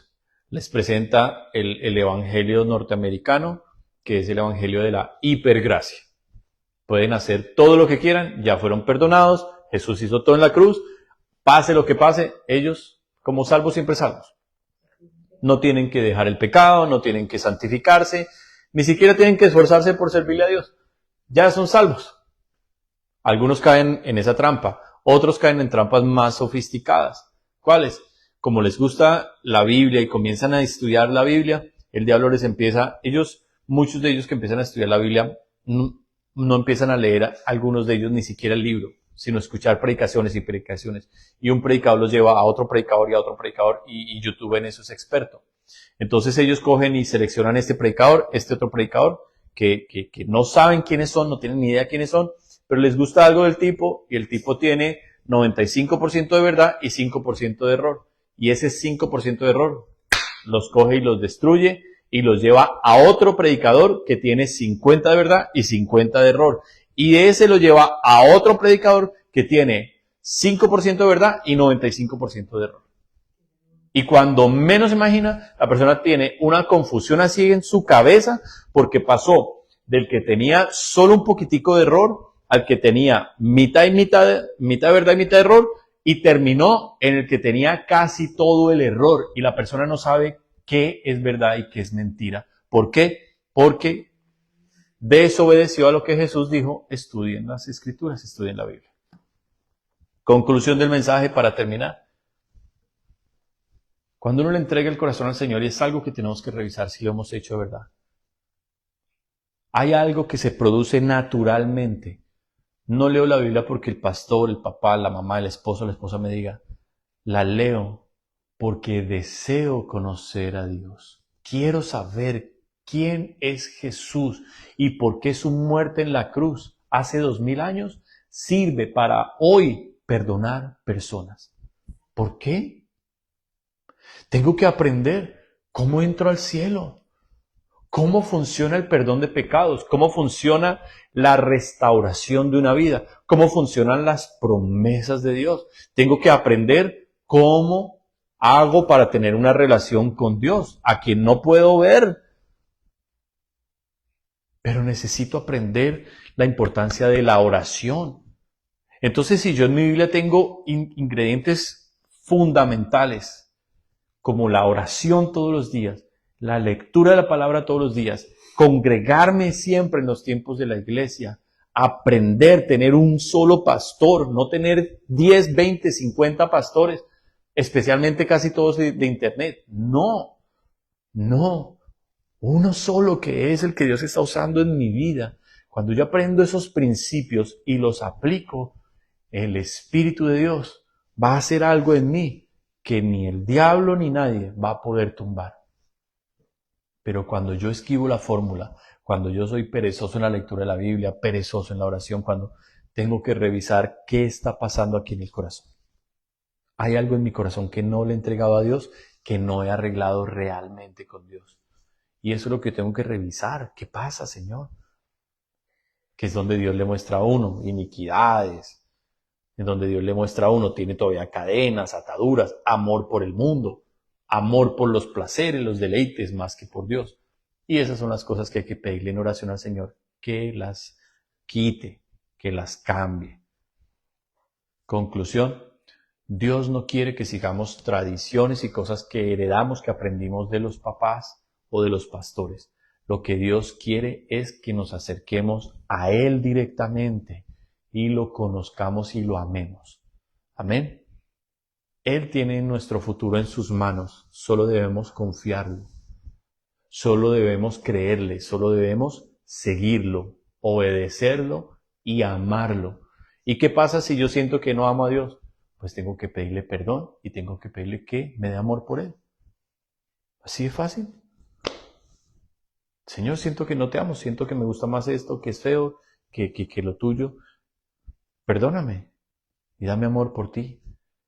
Les presenta el evangelio norteamericano, que es el evangelio de la hipergracia. Pueden hacer todo lo que quieran, ya fueron perdonados, Jesús hizo todo en la cruz, pase lo que pase, ellos, como salvos, siempre salvos. No tienen que dejar el pecado, no tienen que santificarse, ni siquiera tienen que esforzarse por servirle a Dios. Ya son salvos. Algunos caen en esa trampa, otros caen en trampas más sofisticadas. ¿Cuáles? Como les gusta la Biblia y comienzan a estudiar la Biblia, el diablo les empieza, muchos de ellos que empiezan a estudiar la Biblia, no empiezan a leer algunos de ellos ni siquiera el libro, sino escuchar predicaciones y predicaciones. Y un predicador los lleva a otro predicador y a otro predicador y YouTube en eso es experto. Entonces ellos cogen y seleccionan este predicador, este otro predicador, que no saben quiénes son, no tienen ni idea quiénes son, pero les gusta algo del tipo y el tipo tiene 95% de verdad y 5% de error. Y ese 5% de error los coge y los destruye y los lleva a otro predicador que tiene 50 de verdad y 50 de error. Y de ese lo lleva a otro predicador que tiene 5% de verdad y 95% de error. Y cuando menos se imagina, la persona tiene una confusión así en su cabeza porque pasó del que tenía solo un poquitico de error al que tenía mitad de verdad y mitad de error y terminó en el que tenía casi todo el error y la persona no sabe qué es verdad y qué es mentira. ¿Por qué? Porque desobedeció a lo que Jesús dijo: estudien las Escrituras, estudien la Biblia. Conclusión del mensaje para terminar. Cuando uno le entrega el corazón al Señor, y es algo que tenemos que revisar si lo hemos hecho de verdad, hay algo que se produce naturalmente. No leo la Biblia porque el pastor, el papá, la mamá, el esposo, la esposa me diga. La leo porque deseo conocer a Dios. Quiero saber quién es Jesús y por qué su muerte en la cruz hace 2000 años sirve para hoy perdonar personas. ¿Por qué? Tengo que aprender cómo entro al cielo. ¿Cómo funciona el perdón de pecados? ¿Cómo funciona la restauración de una vida? ¿Cómo funcionan las promesas de Dios? Tengo que aprender cómo hago para tener una relación con Dios, a quien no puedo ver. Pero necesito aprender la importancia de la oración. Entonces, si yo en mi Biblia tengo ingredientes fundamentales, como la oración todos los días, la lectura de la palabra todos los días congregarme siempre en los tiempos de la iglesia, aprender, tener un solo pastor, no tener 10, 20, 50 pastores, especialmente casi todos de internet. No, uno solo que es el que Dios está usando en mi vida. Cuando yo aprendo esos principios y los aplico, el Espíritu de Dios va a hacer algo en mí que ni el diablo ni nadie va a poder tumbar. Pero cuando yo esquivo la fórmula, cuando yo soy perezoso en la lectura de la Biblia, perezoso en la oración, cuando tengo que revisar qué está pasando aquí en el corazón. Hay algo en mi corazón que no le he entregado a Dios, que no he arreglado realmente con Dios. Y eso es lo que tengo que revisar. ¿Qué pasa, Señor? Que es donde Dios le muestra a uno iniquidades, en donde Dios le muestra a uno, tiene todavía cadenas, ataduras, amor por el mundo, amor por los placeres, los deleites, más que por Dios. Y esas son las cosas que hay que pedirle en oración al Señor, que las quite, que las cambie. Conclusión, Dios no quiere que sigamos tradiciones y cosas que heredamos, que aprendimos de los papás o de los pastores. Lo que Dios quiere es que nos acerquemos a Él directamente y lo conozcamos y lo amemos. Amén. Él tiene nuestro futuro en sus manos, solo debemos confiarlo, solo debemos creerle, solo debemos seguirlo, obedecerlo y amarlo. ¿Y qué pasa si yo siento que no amo a Dios? Pues tengo que pedirle perdón y tengo que pedirle que me dé amor por Él. Así de fácil. Señor, siento que no te amo, siento que me gusta más esto, que es feo, que lo tuyo. Perdóname y dame amor por ti.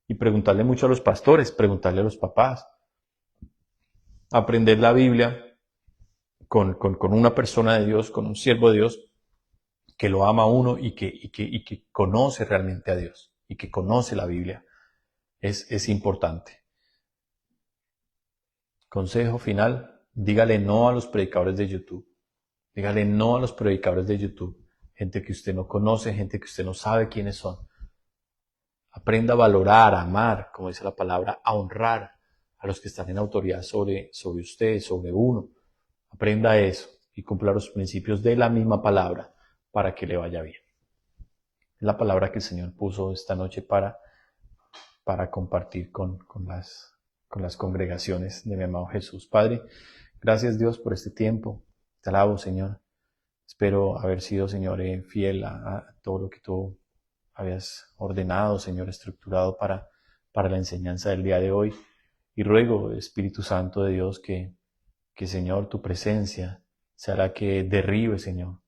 Y preguntarle mucho a los pastores, preguntarle a los papás. Aprender la Biblia con una persona de Dios, con un siervo de Dios que lo ama a uno y que conoce realmente a Dios y que conoce la Biblia. Es importante. Consejo final, dígale no a los predicadores de YouTube. Dígale no a los predicadores de YouTube. Gente que usted no conoce, gente que usted no sabe quiénes son. Aprenda a valorar, a amar, como dice la palabra, a honrar a los que están en autoridad sobre usted, sobre uno. Aprenda eso y cumpla los principios de la misma palabra para que le vaya bien. Es la palabra que el Señor puso esta noche para compartir con las congregaciones de mi amado Jesús. Padre, gracias Dios por este tiempo. Te alabo, Señor. Espero haber sido, Señor, fiel a todo lo que tú habías ordenado, Señor, estructurado para la enseñanza del día de hoy. Y ruego, Espíritu Santo de Dios, que Señor, tu presencia sea la que derribe, Señor,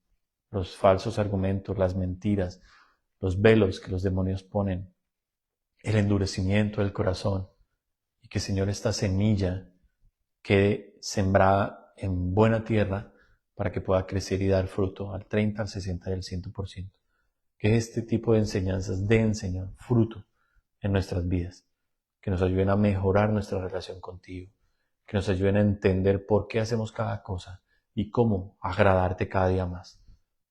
los falsos argumentos, las mentiras, los velos que los demonios ponen, el endurecimiento del corazón. Y que, Señor, esta semilla quede sembrada en buena tierra para que pueda crecer y dar fruto al 30, al 60 y al 100%. Que este tipo de enseñanzas den, Señor, fruto en nuestras vidas. Que nos ayuden a mejorar nuestra relación contigo. Que nos ayuden a entender por qué hacemos cada cosa y cómo agradarte cada día más.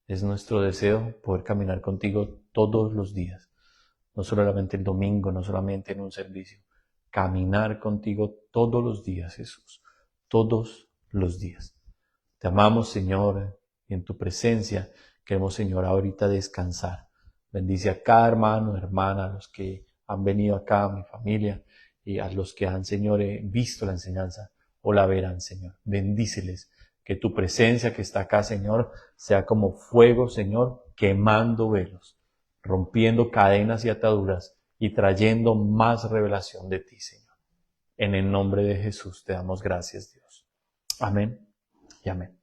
Es nuestro deseo poder caminar contigo todos los días. No solamente el domingo, no solamente en un servicio. Caminar contigo todos los días, Jesús. Todos los días. Te amamos, Señor, y en tu presencia queremos, Señor, ahorita descansar. Bendice a cada hermano, hermana, a los que han venido acá, a mi familia, y a los que han, Señor, visto la enseñanza o la verán, Señor. Bendíceles, que tu presencia que está acá, Señor, sea como fuego, Señor, quemando velos, rompiendo cadenas y ataduras y trayendo más revelación de ti, Señor. En el nombre de Jesús te damos gracias, Dios. Amén y amén.